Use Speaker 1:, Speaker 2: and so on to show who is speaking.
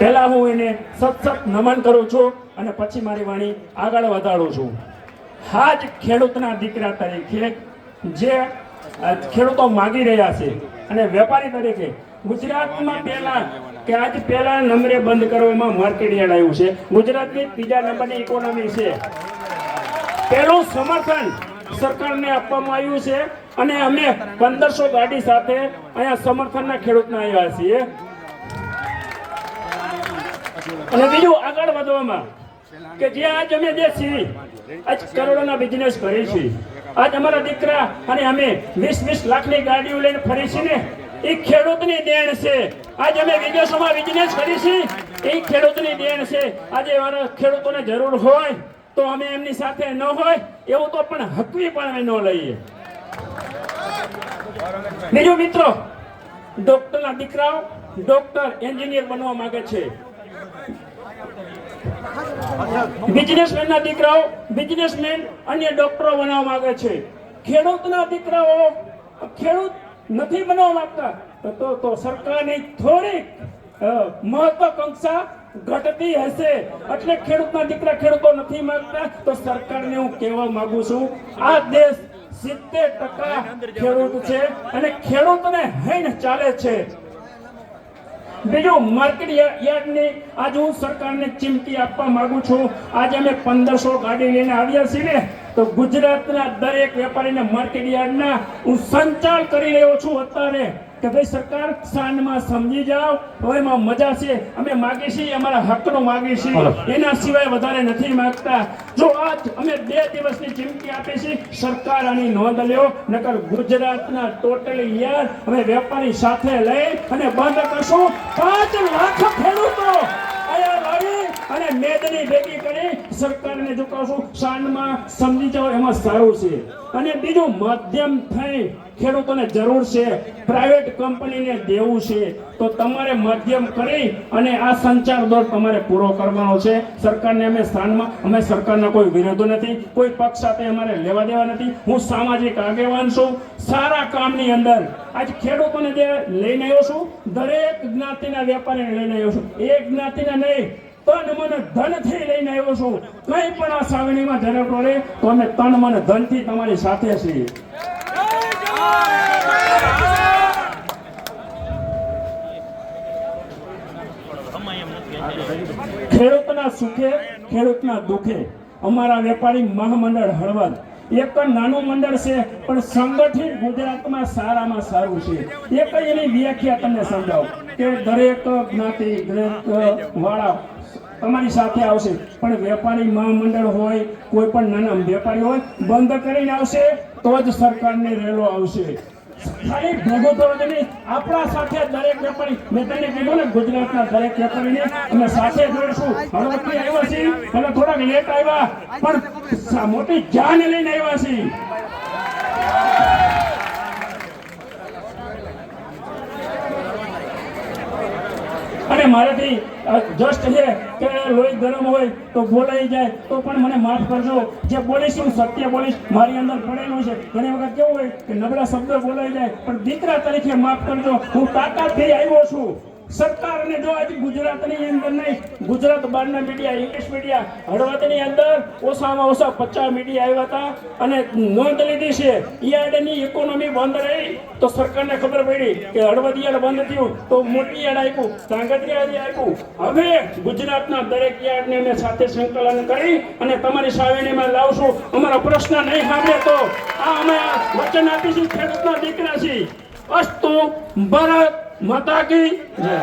Speaker 1: પહેલા હું એને સતત નમન કરું છું અને પછી મારી વાણી આગળ વધારું છું. હા જ ખેડૂતના દીકરા તરીકે જે ખેડૂતો માગી રહ્યા છે અને વેપારી તરીકે ગુજરાતમાં પહેલા નંબરે બંધ કરવામાં માર્કેટ યાર્ડ આવ્યું છે. ગુજરાતની ત્રીજા નંબરની ઇકોનોમી છે. પહેલું સમર્થન સરકારને આપવામાં આવ્યું છે અને અમે 1500 ગાડી સાથે અહીંયા સમર્થનના ખેડૂતના આવ્યા છીએ. અને બીજું આગળ વધવામાં કે જે આજ અમે જે છીએ આજ કરોડોના બિઝનેસ કરીએ છીએ. આજ અમારા દીકરા અને અમે 20-20 લાખની ગાડીઓ લઈને ફરી છીએ ને એ ખેડૂતની દેણ છે. આજ અમે વિદેશોમાં બિઝનેસ કરી છીએ એ ખેડૂતની દેણ છે. આજે અમારા ખેડૂતોને જરૂર હોય તો અમે એમની સાથે ન હોય એવું તો પણ હકવી પણ અમે ન લઈએ. બીજું મિત્રો, ડોક્ટરના દીકરાઓ ડોક્ટર એન્જિનિયર બનવા માંગે છે. બિઝનેસમેનના દીકરાઓ બિઝનેસમેન અન્ય ડોક્ટરો બનવા માંગે છે. ખેડૂતના દીકરાઓ ખેડૂત નથી બનવા માંગતા તો સરકારની થોડીક મહત્વાકાંક્ષા ઘટતી હશે. એટલે ખેડૂતના દીકરા ખેડૂતો નથી માંગતા તો સરકારને હું કહેવા માંગુ છું, આ દેશ 70% ખેડૂત છે અને ખેડૂતને હૈન ચાલે છે. બીજું, માર્કેટ યાર્ડની આજે હું સરકારને ચીમકી આપવા માંગુ છું. આજે અમે 1500 ગાડી લઈને આવ્યા છીએ ને તો ગુજરાતના દરેક વેપારીને માર્કેટ યાર્ડના હું સંચાલ કરી રહ્યો છું અત્યારે કે ભાઈ સરકાર સાંજમાં સમજી જાઓ. હવે એમાં મજા છે. અમે માગીએ છીએ અમારા હકનો માગીએ છીએ, એના સિવાય વધારે નથી માંગતા. જો આજ અમે 2 દિવસની ચીમકી આપી છે, સરકાર આની નોંધ લ્યો, નકર ગુજરાતના ટોટલી યાર અમે વેપારી સાથે લઈ અને બંધ કરશું. 5 લાખ ખેડૂતો અહીંયા લાવી અને મેદની ભેગી કરી સરકારને ઝુકાવશું. સાંજમાં સમજી જાઓ એમાં સારું છે. અને બીજું, માધ્યમ થઈ ખેડૂતોને જરૂર છે, પ્રાઇવેટ કંપનીને દેવું છે તો તમારે માધ્યમ કરી અને આ સંચાર દોર તમારે પૂરો કરવાનો છે. સરકારને અમે સ્થાનમાં અમે સરકારના કોઈ વિરોધો નથી, કોઈ પક્ષ સાથે અમારે લેવા દેવા નથી. હું સામાજિક આગેવાન છું. સારા કામની અંદર આજ ખેડૂતોને જે લઈને આવ્યો છું, દરેક જ્ઞાતિના વેપારીને લઈને આવ્યો છું. એક જ્ઞાતિના નહીં, તન મન ધનથી લઈને આવ્યો છું. કંઈ પણ આ સાવણીમાં જરૂર પડે તો અમે તન મન ધનથી તમારી સાથે છીએ. ખેડૂતના સુખે ખેડૂતના દુઃખે અમારા વેપારી મહામંડળ હળવદ એક નાનું મંડળ છે પણ સંગઠિત ગુજરાતમાં સારામાં સારું છે. એક એની વ્યાખ્યા તમને સમજાવું કે દરેક જ્ઞાતિ દરેક વાળા તમારી સાથે આવશે પણ વેપારી મહામંડળ હોય કોઈ પણ નાના વેપારી હોય બંધ કરીને આવશે તો જ સરકારને રેલો આવશે. ખાલી ભેગો થવો નહીં, આપણા સાથે દરેક વેપારી, મેં તમને કીધું ને ગુજરાતના દરેક વેપારીને અમે સાથે જોડશું. હળવદથી આવ્યા છીએ અને થોડાક લેટ આવ્યા પણ મોટી જાન લઈને આવ્યા છીએ. અને મારાથી જસ્ટ છે કે લોહી ગરમ હોય તો બોલાઈ જાય તો પણ મને માફ કરજો. જે બોલીશ હું સત્ય બોલીશ, મારી અંદર પડેલું છે. ઘણી વખત કેવું હોય કે નબળા શબ્દો બોલાઈ જાય પણ દીકરા તરીકે માફ કરજો. હું તાકાતથી આવ્યો છું. સરકારને જો આજે ગુજરાતની અંદર નહીં, ગુજરાત બહારના મીડિયા, ઇંગ્લિશ મીડિયા, હળવદની અંદર ઓછામાં ઓછા 50 મીડિયા આવ્યા હતા અને નોંધ લીધી છે. યાર્ડની ઇકોનોમી બંધ રહી તો સરકારને ખબર પડી કે હળવદ યાર્ડ બંધ થયું તો મોટી યાર્ડ આપ્યું, ધાંગધ્રા આપ્યું. હવે ગુજરાતના દરેક યાર્ડને અમે સાથે સંકલન કરી અને તમારી સાવણીમાં લાવશું. અમારો પ્રશ્ન નહીં સાંભળે તો આ અમે વચન આપીશું. ખેડૂતના દીકરા છીએ. અસ્તુ ભારત માતા કી જય.